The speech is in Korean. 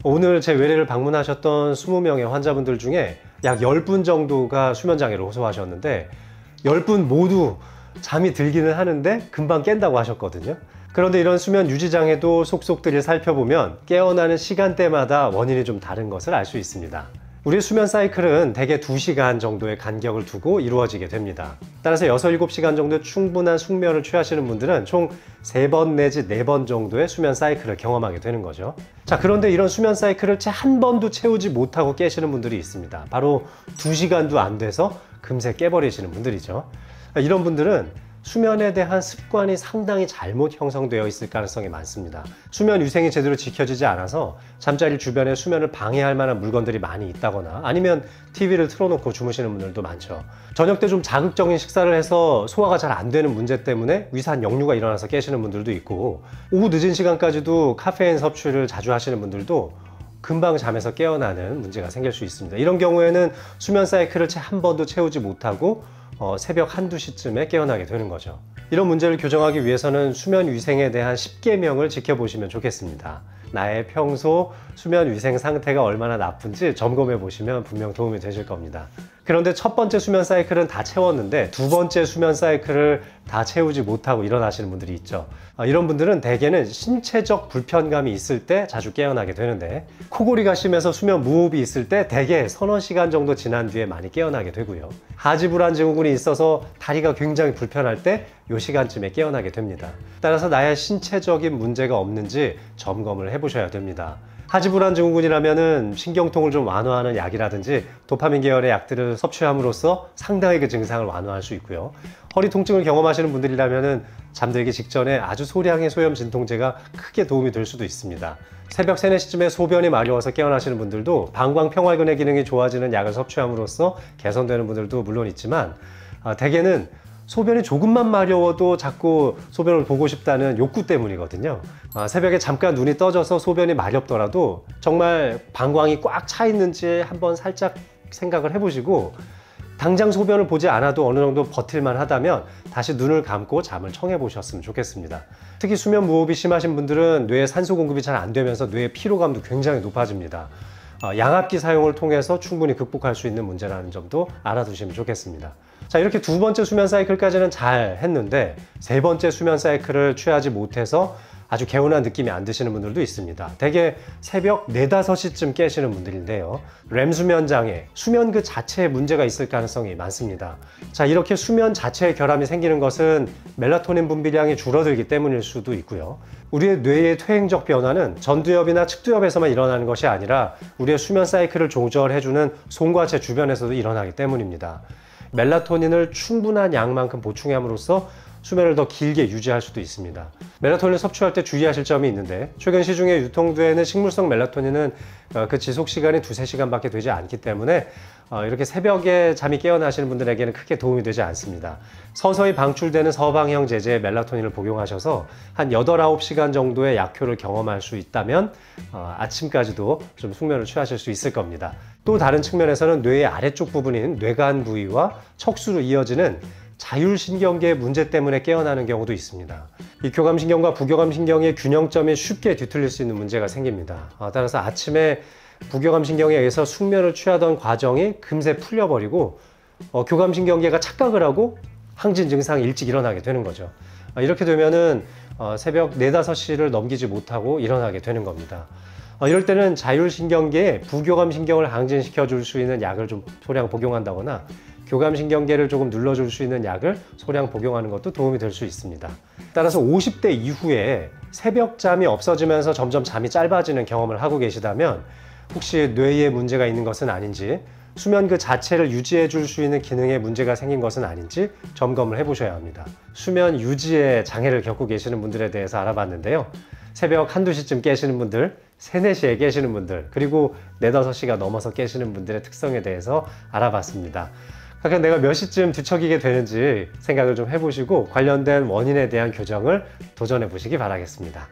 오늘 제 외래를 방문하셨던 20명의 환자분들 중에 약 10분 정도가 수면장애를 호소하셨는데 10분 모두 잠이 들기는 하는데 금방 깬다고 하셨거든요. 그런데 이런 수면 유지장애도 속속들이 살펴보면 깨어나는 시간대마다 원인이 좀 다른 것을 알 수 있습니다. 우리의 수면 사이클은 대개 2시간 정도의 간격을 두고 이루어지게 됩니다. 따라서 6, 7시간 정도의 충분한 숙면을 취하시는 분들은 총 3번 내지 4번 정도의 수면 사이클을 경험하게 되는 거죠. 자, 그런데 이런 수면 사이클을 채 한 번도 채우지 못하고 깨시는 분들이 있습니다. 바로 2시간도 안 돼서 금세 깨버리시는 분들이죠. 이런 분들은 수면에 대한 습관이 상당히 잘못 형성되어 있을 가능성이 많습니다. 수면 위생이 제대로 지켜지지 않아서 잠자리 주변에 수면을 방해할 만한 물건들이 많이 있다거나 아니면 TV를 틀어놓고 주무시는 분들도 많죠. 저녁 때 좀 자극적인 식사를 해서 소화가 잘 안 되는 문제 때문에 위산 역류가 일어나서 깨시는 분들도 있고, 오후 늦은 시간까지도 카페인 섭취를 자주 하시는 분들도 금방 잠에서 깨어나는 문제가 생길 수 있습니다. 이런 경우에는 수면 사이클을 채 한 번도 채우지 못하고 새벽 한두 시쯤에 깨어나게 되는 거죠. 이런 문제를 교정하기 위해서는 수면 위생에 대한 10계명을 지켜보시면 좋겠습니다. 나의 평소 수면 위생 상태가 얼마나 나쁜지 점검해 보시면 분명 도움이 되실 겁니다. 그런데 첫 번째 수면 사이클은 다 채웠는데 두 번째 수면 사이클을 다 채우지 못하고 일어나시는 분들이 있죠. 이런 분들은 대개는 신체적 불편감이 있을 때 자주 깨어나게 되는데, 코골이가 심해서 수면 무호흡이 있을 때 대개 서너 시간 정도 지난 뒤에 많이 깨어나게 되고요. 하지불안 증후군이 있어서 다리가 굉장히 불편할 때 이 시간쯤에 깨어나게 됩니다. 따라서 나의 신체적인 문제가 없는지 점검을 해보셔야 됩니다. 하지불안 증후군이라면은 신경통을 좀 완화하는 약이라든지 도파민 계열의 약들을 섭취함으로써 상당히 그 증상을 완화할 수 있고요. 허리 통증을 경험하시는 분들이라면은 잠들기 직전에 아주 소량의 소염 진통제가 크게 도움이 될 수도 있습니다. 새벽 3, 4시쯤에 소변이 마려워서 깨어나시는 분들도 방광 평활근의 기능이 좋아지는 약을 섭취함으로써 개선되는 분들도 물론 있지만, 대개는 소변이 조금만 마려워도 자꾸 소변을 보고 싶다는 욕구 때문이거든요. 새벽에 잠깐 눈이 떠져서 소변이 마렵더라도 정말 방광이 꽉 차 있는지 한번 살짝 생각을 해보시고, 당장 소변을 보지 않아도 어느 정도 버틸만 하다면 다시 눈을 감고 잠을 청해 보셨으면 좋겠습니다. 특히 수면 무호흡이 심하신 분들은 뇌에 산소 공급이 잘 안 되면서 뇌의 피로감도 굉장히 높아집니다. 양압기 사용을 통해서 충분히 극복할 수 있는 문제라는 점도 알아두시면 좋겠습니다. 자, 이렇게 두 번째 수면 사이클까지는 잘 했는데 세 번째 수면 사이클을 취하지 못해서 아주 개운한 느낌이 안 드시는 분들도 있습니다. 대개 새벽 4, 5시쯤 깨시는 분들인데요. 렘 수면 장애, 수면 그 자체에 문제가 있을 가능성이 많습니다. 자, 이렇게 수면 자체에 결함이 생기는 것은 멜라토닌 분비량이 줄어들기 때문일 수도 있고요. 우리의 뇌의 퇴행적 변화는 전두엽이나 측두엽에서만 일어나는 것이 아니라 우리의 수면 사이클을 조절해주는 송과체 주변에서도 일어나기 때문입니다. 멜라토닌을 충분한 양만큼 보충함으로써 수면을 더 길게 유지할 수도 있습니다. 멜라토닌을 섭취할 때 주의하실 점이 있는데, 최근 시중에 유통되는 식물성 멜라토닌은 그 지속 시간이 2, 3시간밖에 되지 않기 때문에 이렇게 새벽에 잠이 깨어나시는 분들에게는 크게 도움이 되지 않습니다. 서서히 방출되는 서방형 제제의 멜라토닌을 복용하셔서 한 8, 9시간 정도의 약효를 경험할 수 있다면 아침까지도 좀 숙면을 취하실 수 있을 겁니다. 또 다른 측면에서는 뇌의 아래쪽 부분인 뇌간 부위와 척수로 이어지는 자율신경계의 문제 때문에 깨어나는 경우도 있습니다. 이 교감신경과 부교감신경의 균형점이 쉽게 뒤틀릴 수 있는 문제가 생깁니다. 따라서 아침에 부교감신경에 의해서 숙면을 취하던 과정이 금세 풀려버리고 교감신경계가 착각을 하고 항진 증상이 일찍 일어나게 되는 거죠. 이렇게 되면은 새벽 4, 5시를 넘기지 못하고 일어나게 되는 겁니다. 이럴 때는 자율신경계에 부교감신경을 항진시켜 줄 수 있는 약을 좀 소량 복용한다거나 교감신경계를 조금 눌러줄 수 있는 약을 소량 복용하는 것도 도움이 될 수 있습니다. 따라서 50대 이후에 새벽잠이 없어지면서 점점 잠이 짧아지는 경험을 하고 계시다면 혹시 뇌에 문제가 있는 것은 아닌지, 수면 그 자체를 유지해 줄 수 있는 기능에 문제가 생긴 것은 아닌지 점검을 해보셔야 합니다. 수면 유지에 장애를 겪고 계시는 분들에 대해서 알아봤는데요. 새벽 1, 2시쯤 깨시는 분들, 3, 4시에 깨시는 분들, 그리고 4, 5시가 넘어서 깨시는 분들의 특성에 대해서 알아봤습니다. 그러니까 내가 몇 시쯤 뒤척이게 되는지 생각을 좀 해보시고 관련된 원인에 대한 교정을 도전해 보시기 바라겠습니다.